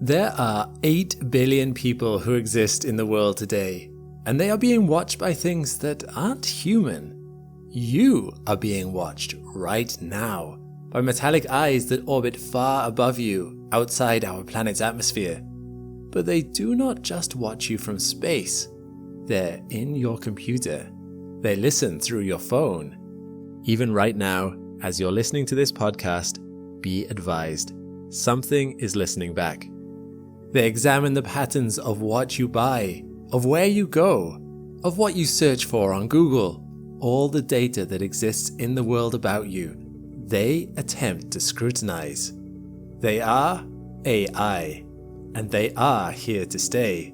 There are 8 billion people who exist in the world today, and they are being watched by things that aren't human. You are being watched right now by metallic eyes that orbit far above you, outside our planet's atmosphere. But they do not just watch you from space. They're in your computer. They listen through your phone. Even right now, as you're listening to this podcast, be advised, something is listening back. They examine the patterns of what you buy, of where you go, of what you search for on Google, all the data that exists in the world about you. They attempt to scrutinize. They are AI, and they are here to stay.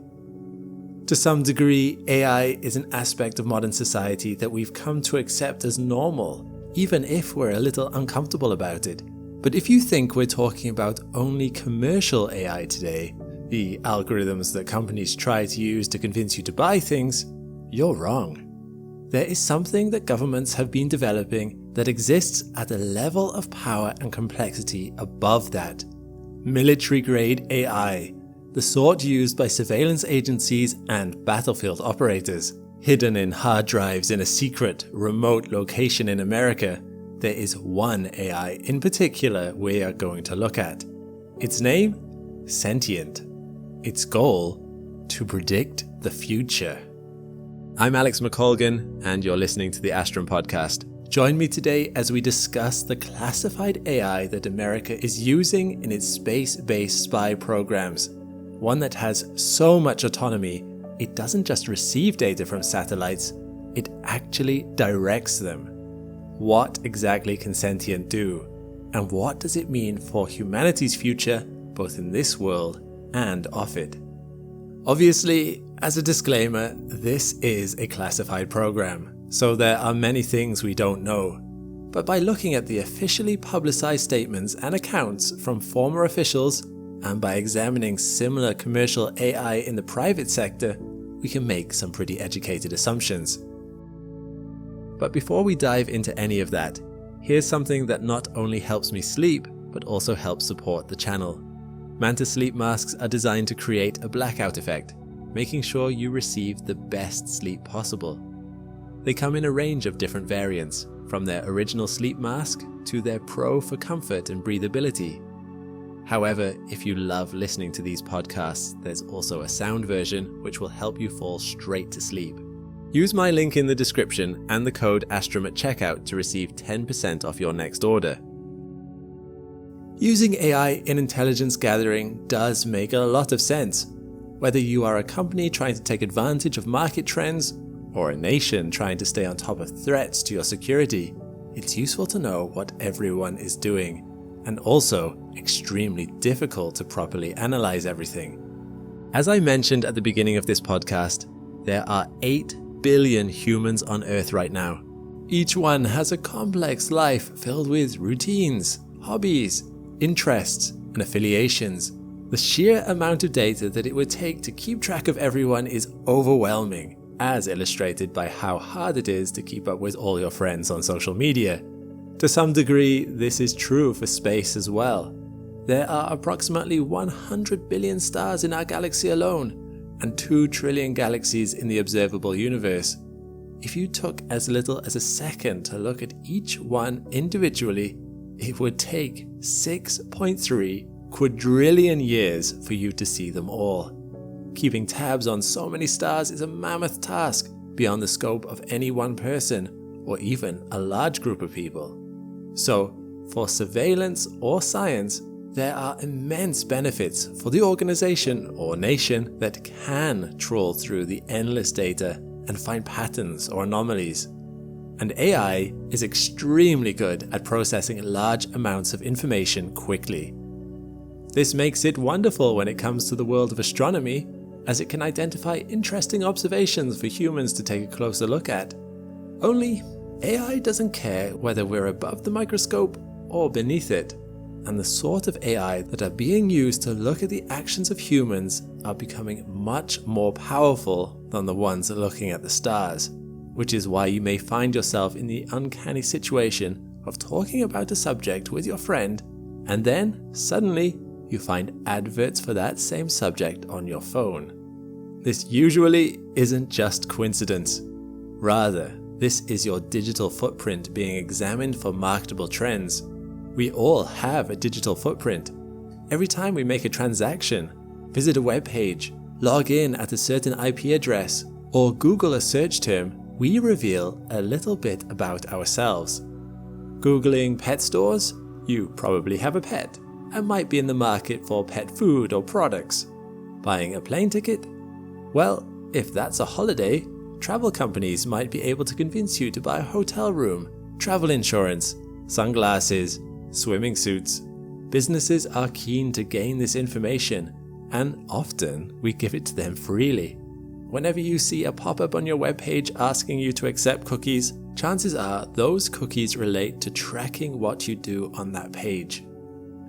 To some degree, AI is an aspect of modern society that we've come to accept as normal, even if we're a little uncomfortable about it. But if you think we're talking about only commercial AI today, the algorithms that companies try to use to convince you to buy things, you're wrong. There is something that governments have been developing that exists at a level of power and complexity above that. Military-grade AI, the sort used by surveillance agencies and battlefield operators. Hidden in hard drives in a secret, remote location in America, there is one AI in particular we are going to look at. Its name? Sentient. Its goal? To predict the future. I'm Alex McColgan, and you're listening to the Astrum podcast. Join me today as we discuss the classified AI that America is using in its space-based spy programs. One that has so much autonomy, it doesn't just receive data from satellites, it actually directs them. What exactly can Sentient do? And what does it mean for humanity's future, both in this world and off it? Obviously, as a disclaimer, this is a classified program, so there are many things we don't know. But by looking at the officially publicized statements and accounts from former officials, and by examining similar commercial AI in the private sector, we can make some pretty educated assumptions. But before we dive into any of that, here's something that not only helps me sleep, but also helps support the channel. Manta sleep masks are designed to create a blackout effect, making sure you receive the best sleep possible. They come in a range of different variants, from their original sleep mask to their Pro for comfort and breathability. However, if you love listening to these podcasts, there's also a sound version which will help you fall straight to sleep. Use my link in the description and the code Astrum at checkout to receive 10% off your next order. Using AI in intelligence gathering does make a lot of sense. Whether you are a company trying to take advantage of market trends, or a nation trying to stay on top of threats to your security, it's useful to know what everyone is doing, and also extremely difficult to properly analyze everything. As I mentioned at the beginning of this podcast, there are 8 billion humans on Earth right now. Each one has a complex life filled with routines, hobbies, interests, and affiliations. The sheer amount of data that it would take to keep track of everyone is overwhelming, as illustrated by how hard it is to keep up with all your friends on social media. To some degree, this is true for space as well. There are approximately 100 billion stars in our galaxy alone, and 2 trillion galaxies in the observable universe. If you took as little as a second to look at each one individually, it would take 6.3 quadrillion years for you to see them all. Keeping tabs on so many stars is a mammoth task beyond the scope of any one person, or even a large group of people. So, for surveillance or science, there are immense benefits for the organization or nation that can trawl through the endless data and find patterns or anomalies. And AI is extremely good at processing large amounts of information quickly. This makes it wonderful when it comes to the world of astronomy, as it can identify interesting observations for humans to take a closer look at. Only, AI doesn't care whether we're above the microscope or beneath it. And the sort of AI that are being used to look at the actions of humans are becoming much more powerful than the ones looking at the stars, which is why you may find yourself in the uncanny situation of talking about a subject with your friend, and then, suddenly, you find adverts for that same subject on your phone. This usually isn't just coincidence. Rather, this is your digital footprint being examined for marketable trends. We all have a digital footprint. Every time we make a transaction, visit a web page, log in at a certain IP address, or Google a search term, we reveal a little bit about ourselves. Googling pet stores? You probably have a pet and might be in the market for pet food or products. Buying a plane ticket? Well, if that's a holiday, travel companies might be able to convince you to buy a hotel room, travel insurance, sunglasses, swimming suits. Businesses are keen to gain this information, and often we give it to them freely. Whenever you see a pop-up on your webpage asking you to accept cookies, chances are those cookies relate to tracking what you do on that page.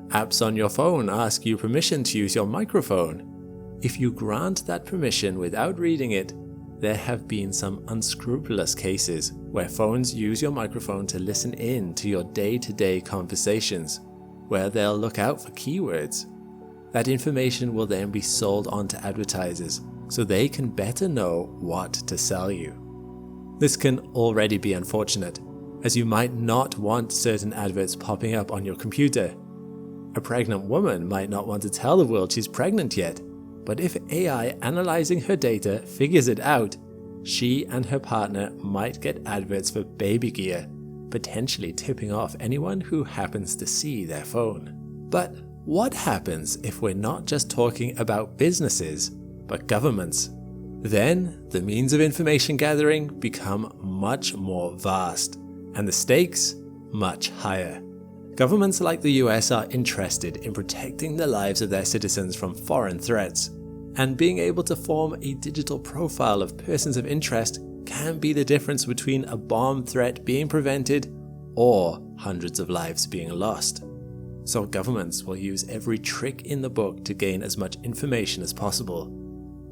Apps on your phone ask you permission to use your microphone. If you grant that permission without reading it, there have been some unscrupulous cases where phones use your microphone to listen in to your day-to-day conversations, where they'll look out for keywords. That information will then be sold on to advertisers, so they can better know what to sell you. This can already be unfortunate, as you might not want certain adverts popping up on your computer. A pregnant woman might not want to tell the world she's pregnant yet, but if AI analyzing her data figures it out, she and her partner might get adverts for baby gear, potentially tipping off anyone who happens to see their phone. But what happens if we're not just talking about businesses, but governments? Then the means of information gathering become much more vast, and the stakes much higher. Governments like the US are interested in protecting the lives of their citizens from foreign threats, and being able to form a digital profile of persons of interest can be the difference between a bomb threat being prevented or hundreds of lives being lost. So governments will use every trick in the book to gain as much information as possible.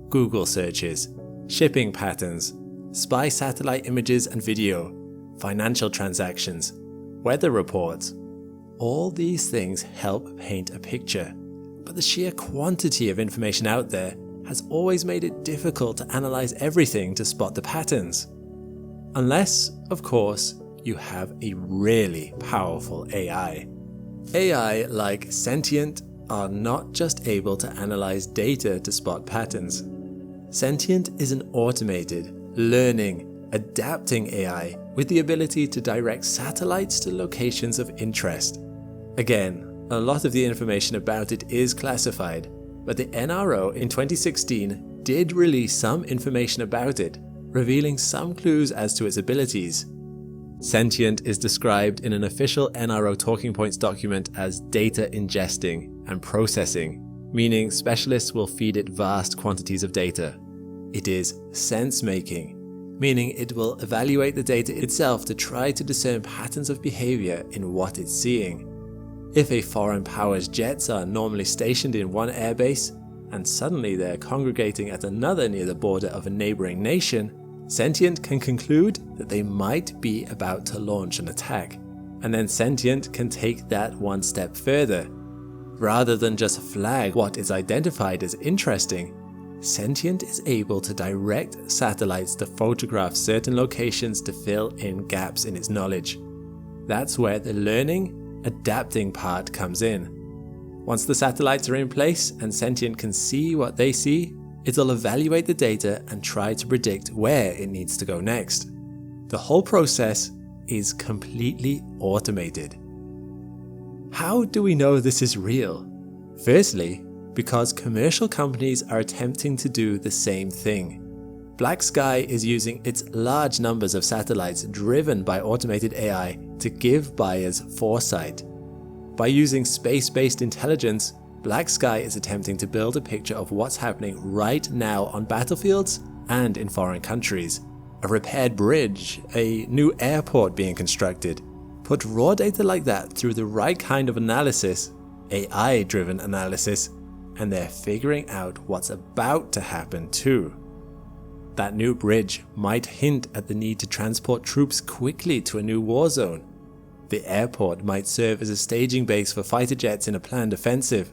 Google searches, shipping patterns, spy satellite images and video, financial transactions, weather reports. All these things help paint a picture, but the sheer quantity of information out there has always made it difficult to analyze everything to spot the patterns. Unless, of course, you have a really powerful AI. AI like Sentient are not just able to analyze data to spot patterns. Sentient is an automated, learning, adapting AI with the ability to direct satellites to locations of interest. Again, a lot of the information about it is classified, but the NRO in 2016 did release some information about it, revealing some clues as to its abilities. Sentient is described in an official NRO talking points document as data ingesting and processing, meaning specialists will feed it vast quantities of data. It is sense-making, meaning it will evaluate the data itself to try to discern patterns of behavior in what it's seeing. If a foreign power's jets are normally stationed in one airbase, and suddenly they're congregating at another near the border of a neighboring nation, Sentient can conclude that they might be about to launch an attack, and then Sentient can take that one step further. Rather than just flag what is identified as interesting, Sentient is able to direct satellites to photograph certain locations to fill in gaps in its knowledge. That's where the learning, adapting part comes in. Once the satellites are in place and Sentient can see what they see, it'll evaluate the data and try to predict where it needs to go next. The whole process is completely automated. How do we know this is real? Firstly, because commercial companies are attempting to do the same thing. Black Sky is using its large numbers of satellites driven by automated AI to give buyers foresight. By using space-based intelligence, Black Sky is attempting to build a picture of what's happening right now on battlefields and in foreign countries. A repaired bridge, a new airport being constructed. Put raw data like that through the right kind of analysis, AI-driven analysis, and they're figuring out what's about to happen too. That new bridge might hint at the need to transport troops quickly to a new war zone. The airport might serve as a staging base for fighter jets in a planned offensive.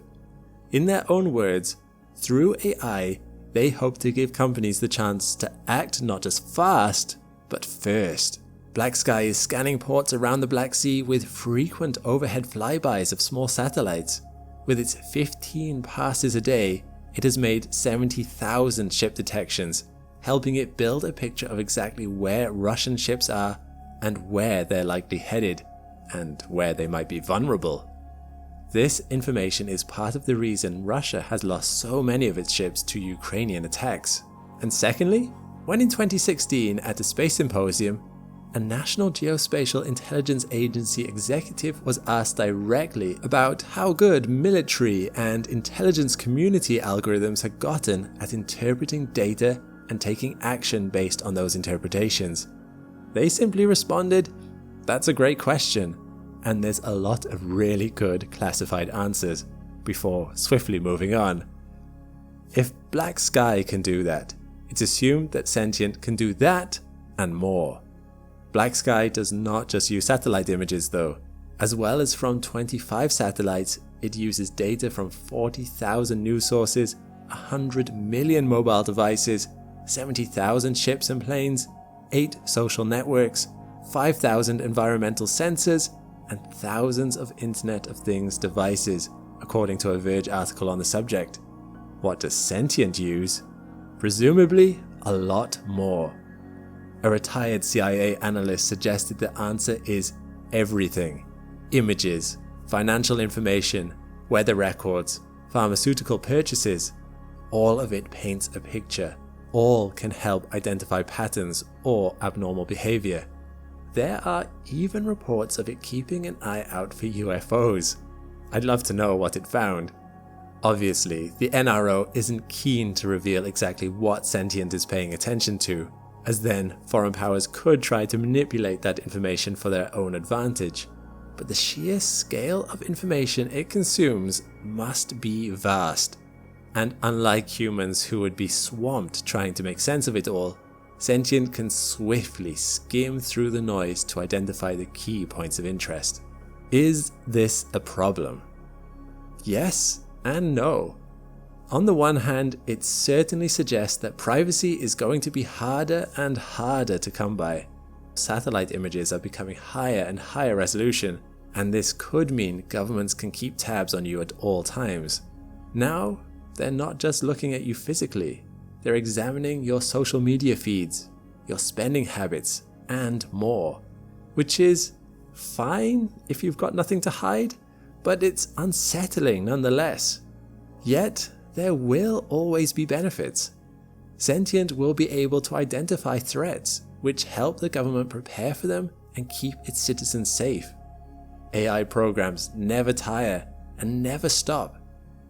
In their own words, through AI, they hope to give companies the chance to act not just fast, but first. Black Sky is scanning ports around the Black Sea with frequent overhead flybys of small satellites. With its 15 passes a day, it has made 70,000 ship detections, helping it build a picture of exactly where Russian ships are and where they're likely headed, and where they might be vulnerable. This information is part of the reason Russia has lost so many of its ships to Ukrainian attacks. And secondly, when in 2016 at a space symposium, a National Geospatial Intelligence Agency executive was asked directly about how good military and intelligence community algorithms had gotten at interpreting data and taking action based on those interpretations. They simply responded, "That's a great question," and there's a lot of really good classified answers, before swiftly moving on. If Black Sky can do that, it's assumed that Sentient can do that and more. Black Sky does not just use satellite images though. As well as from 25 satellites, it uses data from 40,000 news sources, 100 million mobile devices, 70,000 ships and planes, 8 social networks, 5,000 environmental sensors, and thousands of Internet of Things devices, according to a Verge article on the subject. What does Sentient use? Presumably, a lot more. A retired CIA analyst suggested the answer is everything. Images, financial information, weather records, pharmaceutical purchases. All of it paints a picture. All can help identify patterns or abnormal behavior. There are even reports of it keeping an eye out for UFOs. I'd love to know what it found. Obviously, the NRO isn't keen to reveal exactly what Sentient is paying attention to, as then foreign powers could try to manipulate that information for their own advantage. But the sheer scale of information it consumes must be vast. And unlike humans who would be swamped trying to make sense of it all, Sentient can swiftly skim through the noise to identify the key points of interest. Is this a problem? Yes and no. On the one hand, it certainly suggests that privacy is going to be harder and harder to come by. Satellite images are becoming higher and higher resolution, and this could mean governments can keep tabs on you at all times. Now, they're not just looking at you physically. They're examining your social media feeds, your spending habits, and more. Which is fine if you've got nothing to hide, but it's unsettling nonetheless. Yet, there will always be benefits. Sentient will be able to identify threats, which help the government prepare for them and keep its citizens safe. AI programs never tire and never stop.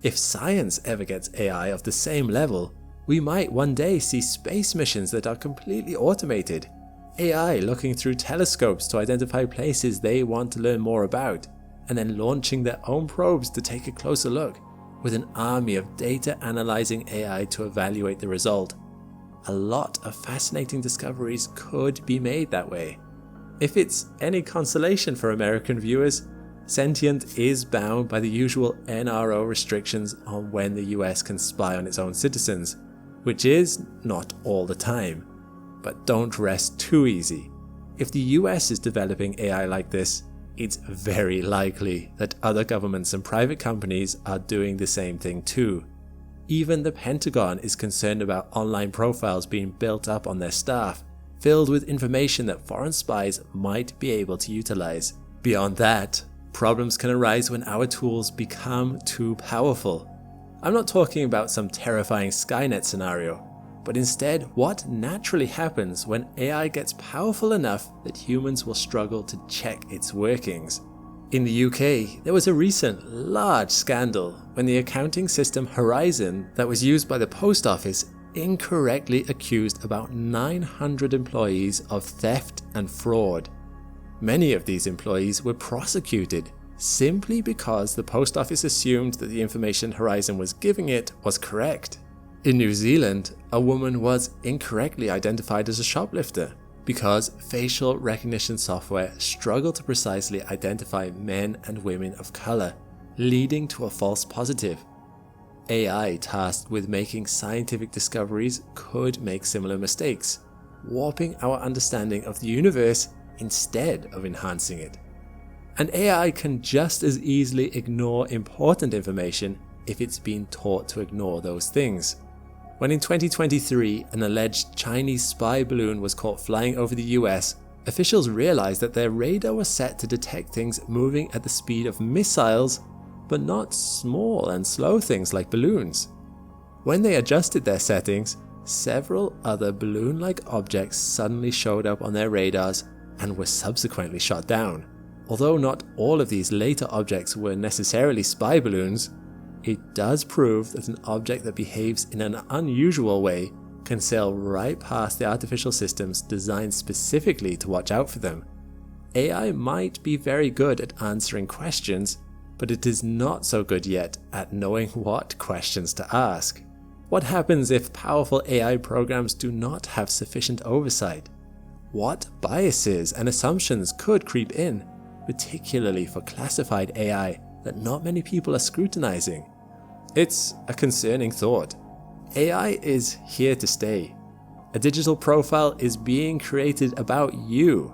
If science ever gets AI of the same level, we might one day see space missions that are completely automated, AI looking through telescopes to identify places they want to learn more about, and then launching their own probes to take a closer look, with an army of data analyzing AI to evaluate the result. A lot of fascinating discoveries could be made that way. If it's any consolation for American viewers, Sentient is bound by the usual NRO restrictions on when the US can spy on its own citizens, which is not all the time. But don't rest too easy. If the US is developing AI like this, it's very likely that other governments and private companies are doing the same thing too. Even the Pentagon is concerned about online profiles being built up on their staff, filled with information that foreign spies might be able to utilize. Beyond that, problems can arise when our tools become too powerful. I'm not talking about some terrifying Skynet scenario, but instead what naturally happens when AI gets powerful enough that humans will struggle to check its workings. In the UK, there was a recent large scandal when the accounting system Horizon that was used by the post office incorrectly accused about 900 employees of theft and fraud. Many of these employees were prosecuted simply because the post office assumed that the information Horizon was giving it was correct. In New Zealand, a woman was incorrectly identified as a shoplifter because facial recognition software struggled to precisely identify men and women of color, leading to a false positive. AI tasked with making scientific discoveries could make similar mistakes, warping our understanding of the universe instead of enhancing it. And AI can just as easily ignore important information if it's been taught to ignore those things. When in 2023 an alleged Chinese spy balloon was caught flying over the US, officials realized that their radar was set to detect things moving at the speed of missiles, but not small and slow things like balloons. When they adjusted their settings, several other balloon-like objects suddenly showed up on their radars and were subsequently shot down. Although not all of these later objects were necessarily spy balloons, it does prove that an object that behaves in an unusual way can sail right past the artificial systems designed specifically to watch out for them. AI might be very good at answering questions, but it is not so good yet at knowing what questions to ask. What happens if powerful AI programs do not have sufficient oversight? What biases and assumptions could creep in, particularly for classified AI that not many people are scrutinizing? It's a concerning thought. AI is here to stay. A digital profile is being created about you,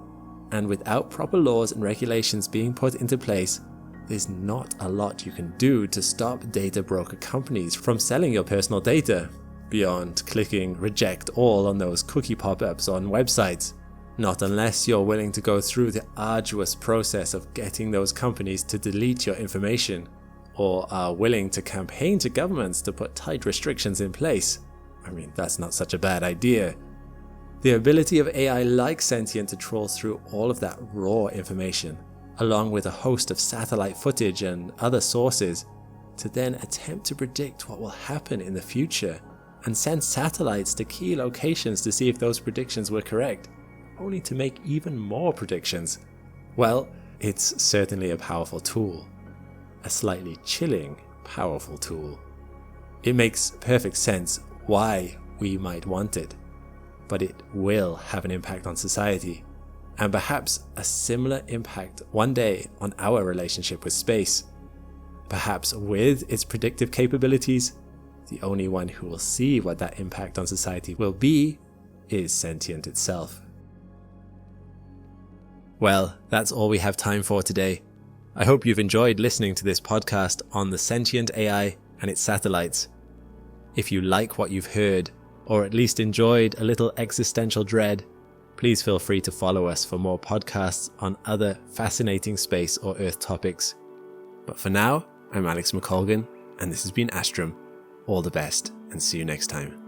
and without proper laws and regulations being put into place, there's not a lot you can do to stop data broker companies from selling your personal data, beyond clicking reject all on those cookie pop-ups on websites. Not unless you're willing to go through the arduous process of getting those companies to delete your information, or are willing to campaign to governments to put tight restrictions in place. I mean, that's not such a bad idea. The ability of AI like Sentient to troll through all of that raw information, along with a host of satellite footage and other sources, to then attempt to predict what will happen in the future, and send satellites to key locations to see if those predictions were correct, only to make even more predictions. Well, it's certainly a powerful tool. A slightly chilling, powerful tool. It makes perfect sense why we might want it, but it will have an impact on society, and perhaps a similar impact one day on our relationship with space. Perhaps with its predictive capabilities, the only one who will see what that impact on society will be is Sentient itself. Well, that's all we have time for today. I hope you've enjoyed listening to this podcast on the sentient AI and its satellites. If you like what you've heard, or at least enjoyed a little existential dread, please feel free to follow us for more podcasts on other fascinating space or Earth topics. But for now, I'm Alex McColgan, and this has been Astrum. All the best, and see you next time.